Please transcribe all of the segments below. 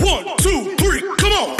1, 2, 3, come on!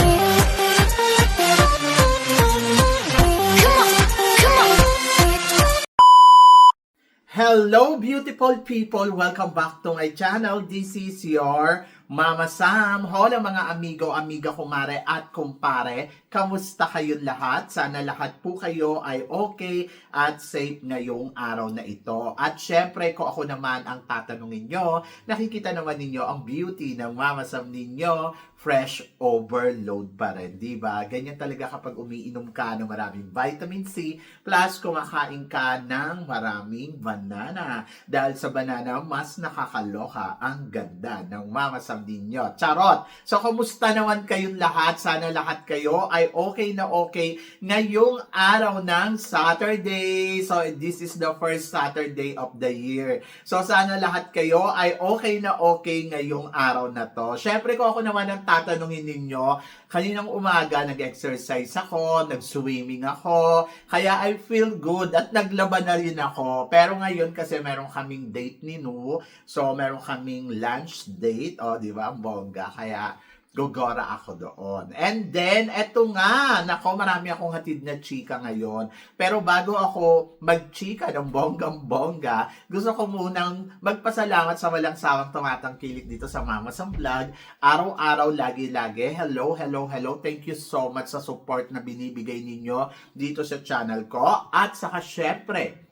Hello beautiful people! Welcome back to my channel. This is your Mama Sam. Hola mga amigo, amiga, kumare at kumpare. Kamusta kayong lahat? Sana lahat po kayo ay okay at safe ngayong araw na ito. At syempre, kung ako naman ang tatanungin nyo, nakikita naman ninyo ang beauty ng Mama Sam ninyo, fresh overload pa rin, di ba? Ganyan talaga kapag umiinom ka ng maraming vitamin C plus kumakain ka ng maraming banana. Dahil sa banana, mas nakakaloka ang ganda ng Mama Sam ninyo. Charot! So, kumusta naman kayong lahat? Sana lahat kayo ay okay na okay ngayong araw ng Saturday. So, this is the first Saturday of the year. So, sana lahat kayo ay okay na okay ngayong araw na to. Syempre, kung ako naman ang tatanungin ninyo, kaninang umaga nag-exercise ako, nag-swimming ako, kaya I feel good at naglaban na rin ako. Pero ngayon kasi meron kaming date ni Nu, so meron kaming lunch date, di ba, ang bongga, kaya gogora ako doon. And then, eto nga, nako, marami akong hatid na chika ngayon. Pero bago ako magchika ng bonggang-bongga, gusto ko munang magpasalamat sa walang sawang tumatangkilik dito sa Mama Sam Vlog. Araw-araw, lagi-lagi. Hello, hello, hello. Thank you so much sa support na binibigay ninyo dito sa channel ko. At saka syempre,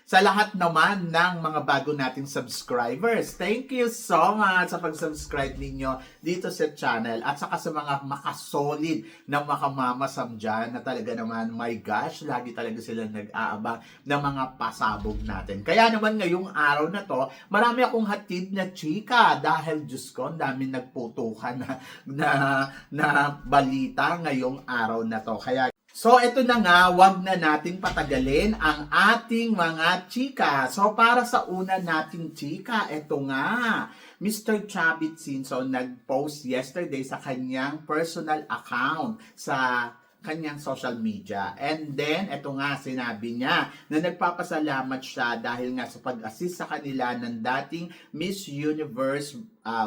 sa lahat naman ng mga bago nating subscribers, thank you so much sa pag-subscribe ninyo dito sa channel at saka sa mga makasolid na makamamasam dyan na talaga naman, my gosh, lagi talaga sila nag-aabang ng mga pasabog natin. Kaya naman ngayong araw na to, marami akong hatid na chika dahil Diyos ko, ang dami nagputukan na balita ngayong araw na to. Kaya so, ito na nga, wag na nating patagalin ang ating mga chika. So, para sa una nating chika, ito nga, Mr. Chavit Singson nag-post yesterday sa kanyang personal account sa kanyang social media. And then, ito nga, sinabi niya na nagpapasalamat siya dahil nga sa pag-assist sa kanila ng dating Miss Universe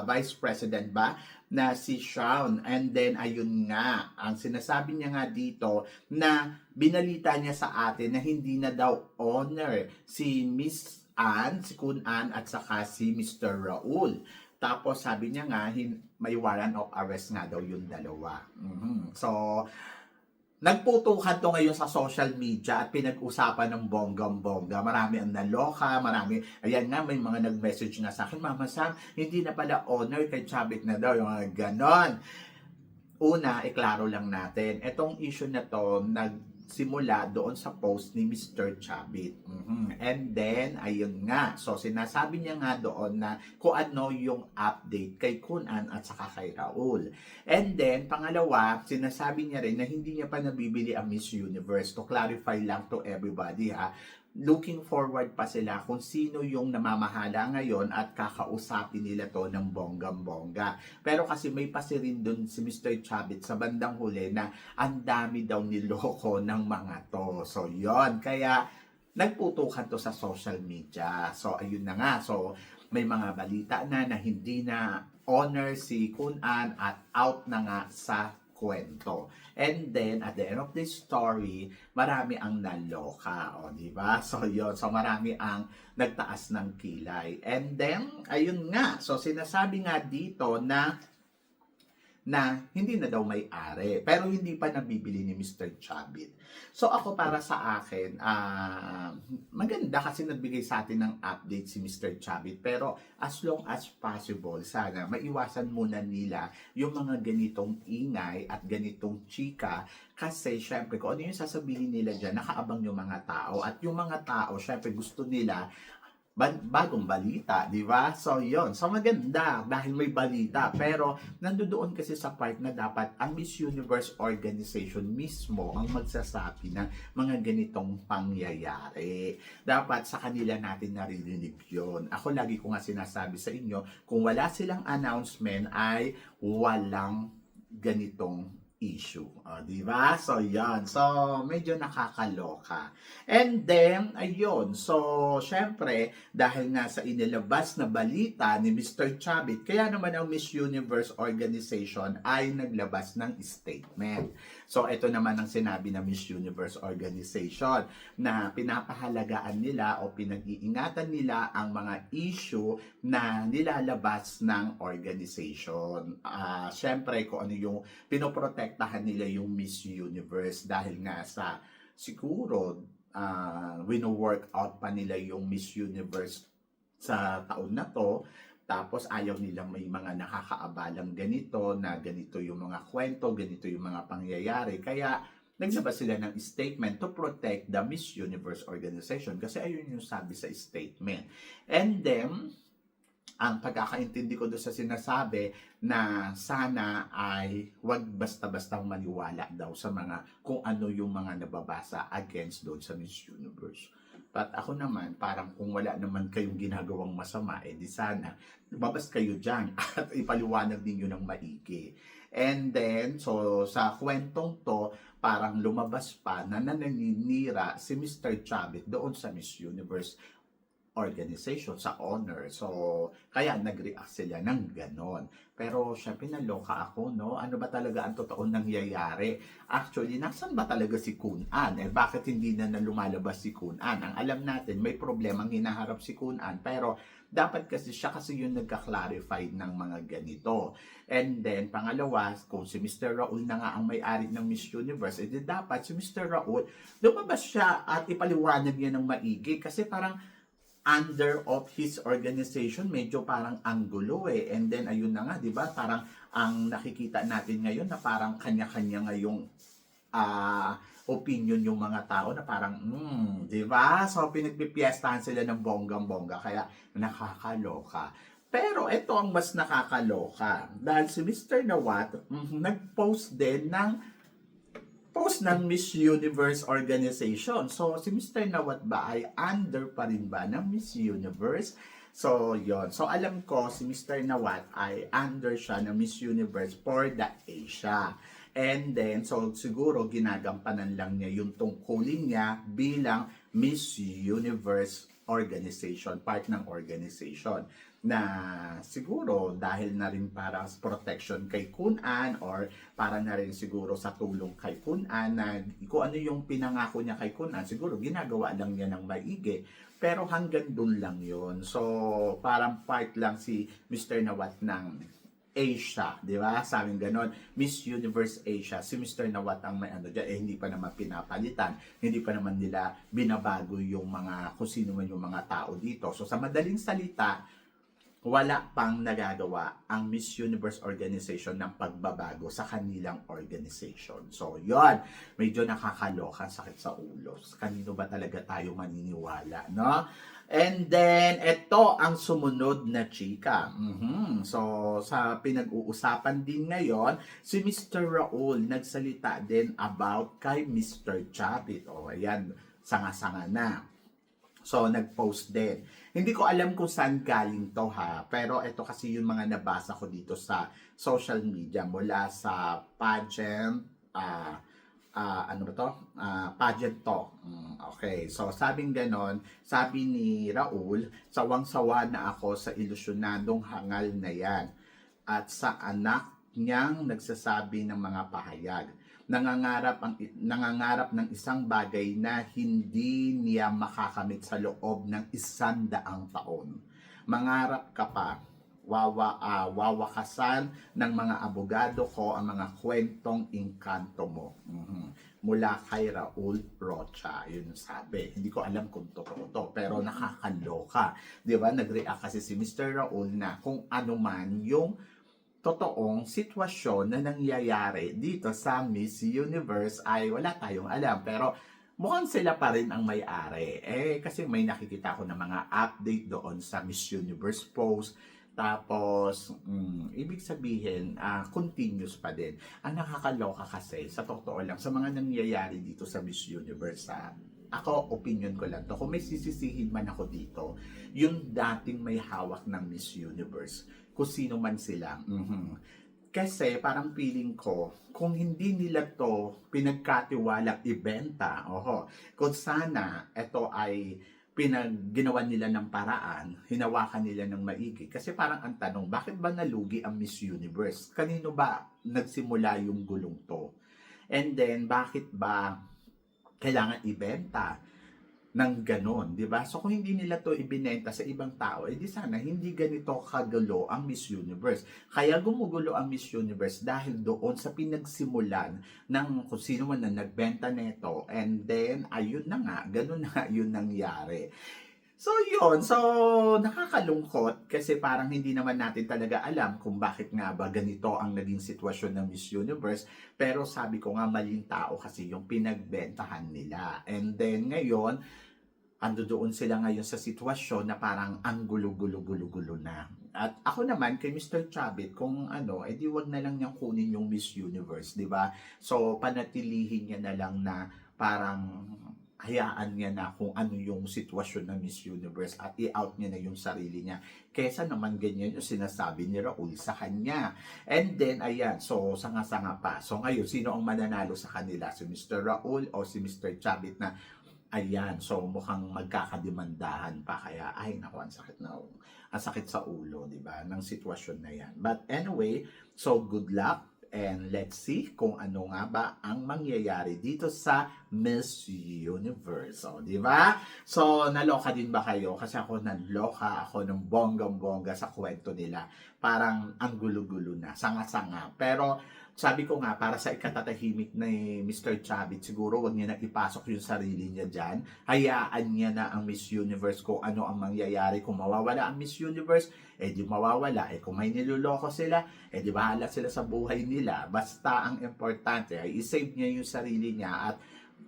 Vice President ba? Na si Shawn. And then, ayun nga, ang sinasabi niya nga dito na binalita niya sa atin na hindi na daw honor si Miss Ann, si Kun Ann, at saka si Mr. Raul. Tapos, sabi niya nga, may warrant of arrest nga daw yung dalawa. So, nagputukan to ngayon sa social media at pinag-usapan ng bonggang-bongga. Marami ang naloka, marami. Ayan nga, may mga nag-message nga sa akin, Mama Sam, hindi na pala honor kay Chavit na daw, yung mga ganon. Una, iklaro lang natin, itong issue na to, nagsimula doon sa post ni Mr. Chavit. And then, ayun nga. So, sinasabi niya nga doon na kung ano yung update kay Kun Ann at saka kay Raul. And then, pangalawa, sinasabi niya rin na hindi niya pa nabibili ang Miss Universe. To clarify lang to everybody, looking forward pa sila kung sino yung namamahala ngayon at kakausapin nila to ng bonggang-bongga. Pero kasi may pasi rin dun si Mr. Chavit sa bandang huli na ang dami daw niloko ng mga to. So, yon. Kaya, nagputukan to sa social media. So, ayun na nga. So, may mga balita na hindi na honor si Kun Ann at out na nga sa kwento. And then, at the end of this story, marami ang naloka. Di ba? So, yun. So, marami ang nagtaas ng kilay. And then, ayun nga. So, sinasabi nga dito na hindi na daw may-ari. Pero hindi pa nabibili ni Mr. Chavit. So ako, para sa akin, maganda kasi nagbigay sa atin ng update si Mr. Chavit. Pero as long as possible, sana maiwasan muna nila yung mga ganitong ingay at ganitong chika. Kasi syempre, kung ano yung sasabihin nila dyan, nakaabang yung mga tao. At yung mga tao, syempre gusto nila bagong balita, di ba? So, yon. So, maganda dahil may balita. Pero, nandoon kasi sa part na dapat ang Miss Universe organization mismo ang magsasabi ng mga ganitong pangyayari. Dapat sa kanila natin naririnig yun. Ako lagi ko nga sinasabi sa inyo, kung wala silang announcement ay walang ganitong issue. O, di ba? So, yan. So, medyo nakakaloka. And then, ayun. So, syempre, dahil nga sa inilabas na balita ni Mr. Chavit, kaya naman ang Miss Universe Organization ay naglabas ng statement. So, ito naman ang sinabi ng Miss Universe Organization na pinapahalagaan nila o pinag-iingatan nila ang mga issue na nilalabas ng organization. Syempre, kung ano yung pinoprotektahan nila yung Miss Universe dahil nga sa siguro wino-work out pa nila yung Miss Universe sa taon na to. Tapos ayaw nilang may mga nakakaabalang ganito, na ganito yung mga kwento, ganito yung mga pangyayari. Kaya naglabas sila ng statement to protect the Miss Universe Organization kasi ayun yung sabi sa statement. And then, ang pagkakaintindi ko doon sa sinasabi na sana ay wag basta-bastang maniwala daw sa mga kung ano yung mga nababasa against doon sa Miss Universe. But ako naman, parang kung wala naman kayong ginagawang masama, di sana lumabas kayo dyan at ipaliwanag ninyo ng maigi. And then, so sa kwentong to, parang lumabas pa na naninira si Mr. Chavit doon sa Miss Universe Organization sa honor. So, kaya nag-react sila ng ganon. Pero syempre naloka ako, no? Ano ba talaga ang totoong nangyayari? Actually, nasan ba talaga si Kun An? Bakit hindi na lumalabas si Kun An? Ang alam natin, may problemang hinaharap si Kun An, pero dapat kasi siya kasi yung nagka-clarify ng mga ganito. And then, pangalawa, kung si Mr. Raul na nga ang may-ari ng Miss Universe, edi dapat si Mr. Raul, lumabas siya at ipaliwanag niya ng maigi kasi parang under of his organization, medyo parang anggulo eh. And then, ayun na nga, di ba? Parang ang nakikita natin ngayon na parang kanya-kanya ngayong opinion yung mga tao na parang, di ba? So, pinagpipiestahan sila ng bonggang-bongga, kaya nakakaloka. Pero ito ang mas nakakaloka. Dahil si Mr. Nawat, nag-post din ng Miss Universe Organization. So, si Mr. Nawat ba ay under pa rin ba ng Miss Universe? So, yon. So, alam ko, si Mr. Nawat ay under siya ng Miss Universe for the Asia. And then, so, siguro, ginagampanan lang niya yung tungkulin niya bilang Miss Universe Organization, part ng organization na siguro dahil na rin para protection kay Kun An or para na rin siguro sa tulong kay Kun An na kung ano yung pinangako niya kay Kun An, siguro ginagawa lang niya ng maigi pero hanggang dun lang yon. So parang part lang si Mr. Nawat ng Asia, di ba? Sabing ganon, Miss Universe Asia, si Mr. Nawat ang may ano dyan, hindi pa naman pinapalitan, hindi pa naman nila binabago yung mga, kung sino man yung mga tao dito. So sa madaling salita, wala pang nagagawa ang Miss Universe Organization ng pagbabago sa kanilang organization. So, yon, medyo nakakaloka, sakit sa ulo. Kanino ba talaga tayo maniniwala, no? And then, ito ang sumunod na chika. So, sa pinag-uusapan din ngayon, si Mr. Raul nagsalita din about kay Mr. Chavit. O, ayan, sanga-sanga na. So, nag-post din. Hindi ko alam kung saan galing to ha, pero ito kasi yung mga nabasa ko dito sa social media mula sa pageant, ano ba to? Pageant to. Okay, so sabing ganon, sabi ni Raul, sawang-sawa na ako sa ilusyonadong hangal na yan at sa anak niyang nagsasabi ng mga pahayag. Nangangarap ng isang bagay na hindi niya makakamit sa loob ng 100 taon. Mangarap ka pa, wawakasan ng mga abogado ko ang mga kwentong inkanto mo. Mula kay Raul Rocha, yun sabi. Hindi ko alam kung totoo to, pero nakakaloka. Di ba? Nag-react kasi si Mr. Raul na kung ano man yung totoong sitwasyon na nangyayari dito sa Miss Universe ay wala tayong alam. Pero mukhang sila pa rin ang may-ari. Kasi may nakikita ko na mga update doon sa Miss Universe post. Tapos, ibig sabihin, continuous pa din. Ang nakakaloka kasi, sa totoo lang, sa mga nangyayari dito sa Miss Universe, ako, opinion ko lang to. Kung may sisisihin man ako dito, yung dating may hawak ng Miss Universe, kung sino man sila, Kasi parang feeling ko, kung hindi nila to pinagkatiwalang ibenta, kung sana ito ay ginawa nila ng paraan, hinawakan nila ng maigi. Kasi parang ang tanong, bakit ba nalugi ang Miss Universe? Kanino ba nagsimula yung gulong to? And then, bakit ba kailangan ibenta ng ganon, di ba? So kung hindi nila to ibinenta sa ibang tao, di sana hindi ganito kagulo ang Miss Universe. Kaya gumugulo ang Miss Universe dahil doon sa pinagsimulan ng kung sino man na nagbenta nito, and then ayun na nga, ganon na yun nangyari. So yun, so nakakalungkot kasi parang hindi naman natin talaga alam kung bakit nga ba ganito ang naging sitwasyon ng Miss Universe, pero sabi ko nga maling tao kasi yung pinagbentahan nila. And then ngayon, ando doon sila ngayon sa sitwasyon na parang ang gulo-gulo-gulo-gulo na. At ako naman kay Mr. Chabit, kung edi wag na lang niyang kunin yung Miss Universe, di ba? So panatilihin niya na lang na parang hayaan niya na kung ano yung sitwasyon ng Miss Universe at i-out niya na yung sarili niya. Kesa naman ganyan yung sinasabi ni Raul sa kanya. And then, ayan, so sanga-sanga pa. So ngayon, sino ang mananalo sa kanila? Si Mr. Raul o si Mr. Chabit na ayan, so mukhang magkakadimandahan pa. Kaya, ay naku, ang sakit sa ulo, di ba, ng sitwasyon na yan. But anyway, so good luck. And let's see kung ano nga ba ang mangyayari dito sa Miss Universe. So, di ba? So, naloka din ba kayo? Kasi ako naloka ako ng bonggang-bongga sa kwento nila. Parang ang gulo-gulo na, sanga-sanga. Pero, sabi ko nga, para sa ikatatahimik ni Mr. Chabit, siguro wag niya na ipasok yung sarili niya dyan. Hayaan niya na ang Miss Universe kung ano ang mangyayari. Kung mawawala ang Miss Universe, di mawawala. Kung may niloloko sila, di bahala sila sa buhay nila. Basta ang importante ay isave niya yung sarili niya at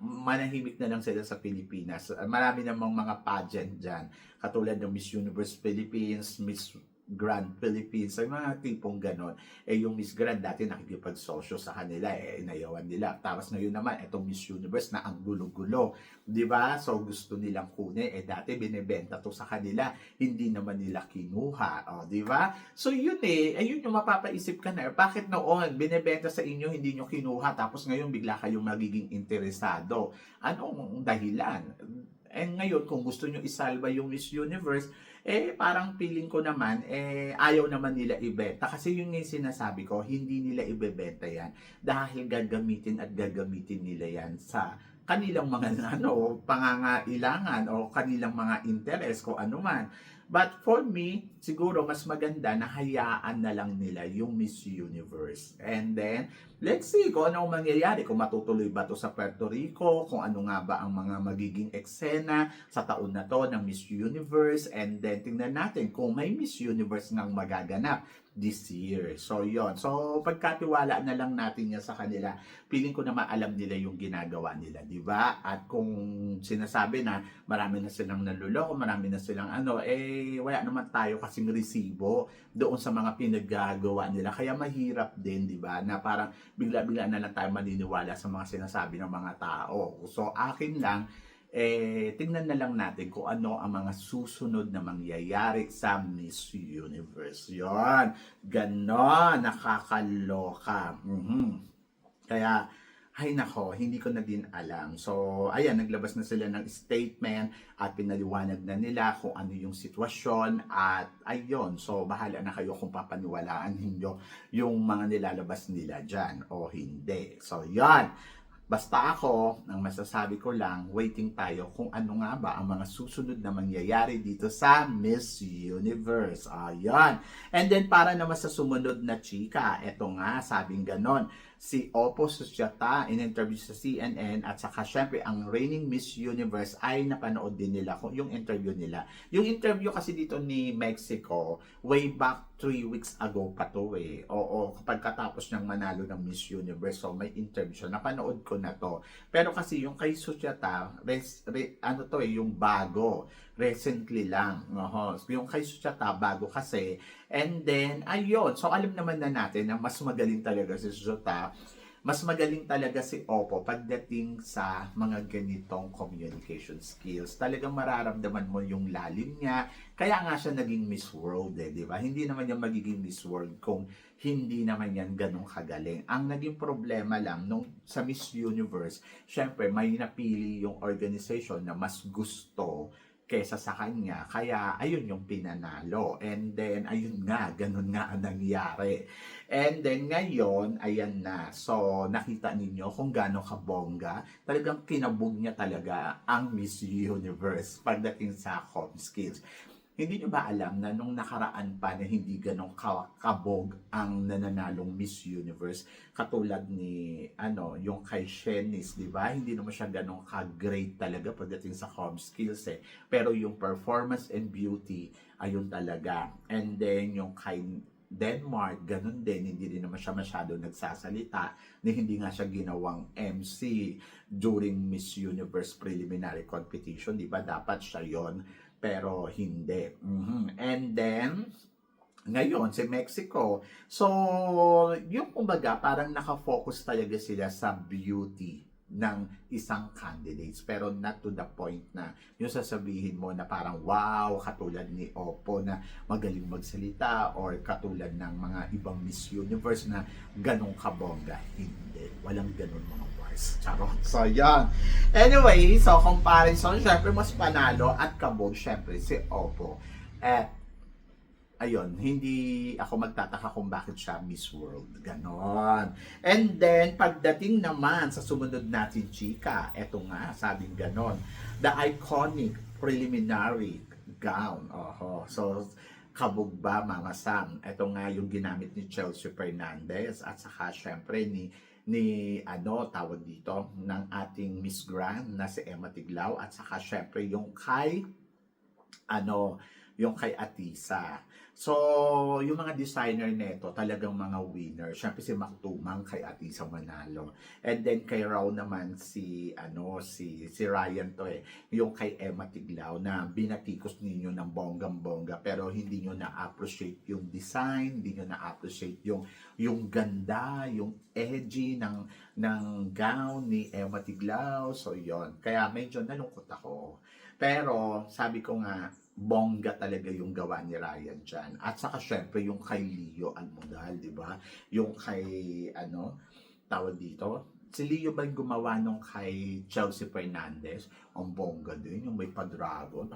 manahimik na lang sila sa Pilipinas. Marami namang mga pageant dyan. Katulad ng Miss Universe Philippines, Miss Grand Philippines, ay mga tipong ganon. Yung Miss Grand dati nakikipagsosyo sa kanila, inayawan nila. Tapos ngayon naman, itong Miss Universe na ang gulo-gulo. Di ba? So gusto nilang kunin. Dati binibenta to sa kanila, hindi naman nila kinuha. Di ba? So yun ayun yung mapapaisip ka na, bakit noon binibenta sa inyo, hindi nyo kinuha, tapos ngayon bigla kayong magiging interesado. Anong dahilan? And ngayon, kung gusto nyo isalba yung Miss Universe, parang feeling ko naman, ayaw naman nila ibenta. Kasi yung sinasabi ko, hindi nila ibebenta yan dahil gagamitin at gagamitin nila yan sa kanilang mga pangangailangan o kanilang mga interes kung ano man. But for me, siguro mas maganda na hayaan na lang nila yung Miss Universe. And then, let's see kung ano mangyayari. Kung matutuloy ba to sa Puerto Rico, kung ano nga ba ang mga magiging eksena sa taon na to ng Miss Universe. And then, tingnan natin kung may Miss Universe ngang magaganap this year. So, yon. So, pagkatiwala na lang natin yan sa kanila. Feeling ko na maalam nila yung ginagawa nila, di ba? At kung sinasabi na marami na silang naluloko, marami na silang wala naman tayo kasing resibo doon sa mga pinagagawa nila. Kaya mahirap din, di ba? Na parang bigla-bigla na lang tayo maniniwala sa mga sinasabi ng mga tao. So, akin lang, tingnan na lang natin kung ano ang mga susunod na mangyayari sa Miss Universe. Yon, ganon, nakakaloka. Kaya, ay nako, hindi ko na din alam. So, ayan, naglabas na sila ng statement at pinaliwanag na nila kung ano yung sitwasyon at ayun. So, bahala na kayo kung papaniwalaan ninyo yung mga nilalabas nila dyan o hindi. So, yan. Basta ako, ang masasabi ko lang, waiting tayo kung ano nga ba ang mga susunod na mangyayari dito sa Miss Universe. Ayan. And then, para naman sa sumunod na chika, eto nga, sabing ganon, si Oppo Susyata in-interview sa CNN at saka syempre ang reigning Miss Universe ay napanood din nila kung yung interview nila. Yung interview kasi dito ni Mexico, way back 3 weeks ago pa to Oo, kapag katapos niyang manalo ng Miss Universe, so may interview siya. Napanood ko na to. Pero kasi yung kay Susyata, yung bago. Recently lang. Yung kay Susyata, bago kasi. And then, ayun. So, alam naman na natin na mas magaling talaga si Susyata mas magaling talaga si Oppo pagdating sa mga ganitong communication skills. Talagang mararamdaman mo yung lalim niya. Kaya nga siya naging Miss World, di ba? Hindi naman yan magiging Miss World kung hindi naman yan ganun kagaling. Ang naging problema lang sa Miss Universe, syempre may napili yung organization na mas gusto kesa sa kanya. Kaya, ayun yung pinanalo. And then, ayun nga, ganun nga ang nangyari. And then, ngayon, ayan na. So, nakita ninyo kung gaano kabongga. Talagang kinabog niya talaga ang Miss Universe pagdating sa com skills. Hindi nyo ba alam na nung nakaraan pa na hindi ganong kabog ang nananalong Miss Universe, katulad ni, yung kay Shenice, di ba? Hindi naman siya ganong ka-great talaga pagdating sa com skills eh. Pero yung performance and beauty, ayun talaga. And then yung kay Denmark, ganun din, hindi rin naman siya masyado nagsasalita, na hindi nga siya ginawang MC during Miss Universe preliminary competition, di ba? Dapat siya yon, pero hindi. And then, ngayon, si Mexico. So, yung kumbaga, parang nakafocus talaga sila sa beauty ng isang candidates. Pero not to the point na yung sasabihin mo na parang wow, katulad ni Oppo na magaling magsalita, or katulad ng mga ibang Miss Universe na ganong kabongga. Hindi. Walang ganon mga wars. Charot. So, yan. Anyway, so comparison, syempre mas panalo at kabog, syempre si Oppo. At ayun, hindi ako magtataka kung bakit siya Miss World. Ganon. And then, pagdating naman sa sumunod natin, chika, eto nga, sabing ganon, the iconic preliminary gown. So, kabog ba, Mama Sam? Eto nga yung ginamit ni Chelsea Fernandez at saka syempre ni tawag dito, ng ating Miss Grand na si Emma Tiglao, at saka syempre yung kay Atisa. So, yung mga designer neto, talagang mga winner. Siyempre si Mactumang kay Atisa manalo. And then kay Rao naman si Ryan to yung kay Emma Tiglao na binatikos ninyo ng bonggang-bongga, pero hindi nyo na-appreciate yung design, hindi nyo na-appreciate yung ganda, yung edgy ng gown ni Emma Tiglao. So, yon. Kaya medyo nalungkot ako. Pero, sabi ko nga, bongga talaga yung gawa ni Ryan dyan. At saka syempre yung kay Leo Almodal, di ba? Yung kay, tawag dito? Si Leo ba yung gumawa nung kay Chelsea Fernandez? Ang bongga din, yung may pa-dragon,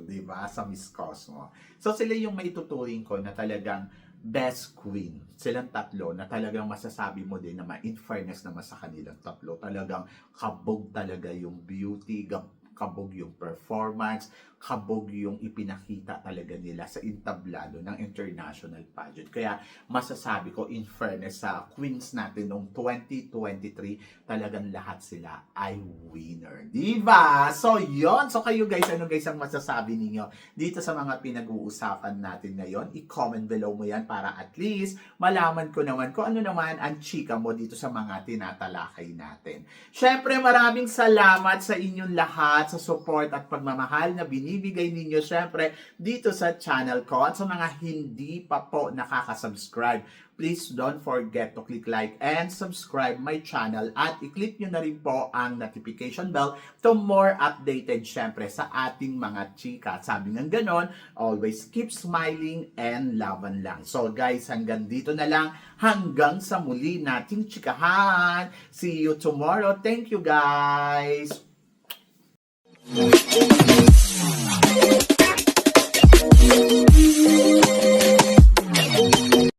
di ba? Sa Miss Cosmo. So sila yung maituturing ko na talagang best queen. Silang tatlo na talagang masasabi mo din na in fairness naman sa kanilang tatlo, talagang kabog talaga yung beauty, kabog yung performance, kabog yung ipinakita talaga nila sa entablado ng international pageant. Kaya masasabi ko, in fairness sa queens natin noong 2023, talagang lahat sila ay winner. Diba? So, yon. So, kayo guys, ano guys ang masasabi ninyo dito sa mga pinag-uusapan natin ngayon? I-comment below mo yan para at least malaman ko naman kung ano naman ang chika mo dito sa mga tinatalakay natin. Syempre, maraming salamat sa inyong lahat sa support at pagmamahal na binibigay ninyo syempre dito sa channel ko. At sa mga hindi pa po nakaka-subscribe, please don't forget to click like and subscribe my channel at i-click nyo na rin po ang notification bell to more updated syempre sa ating mga chika. Sabi ng ganon, always keep smiling and laban lang. So guys, hanggang dito na lang. Hanggang sa muli nating chikahan. See you tomorrow. Thank you guys. Thank you.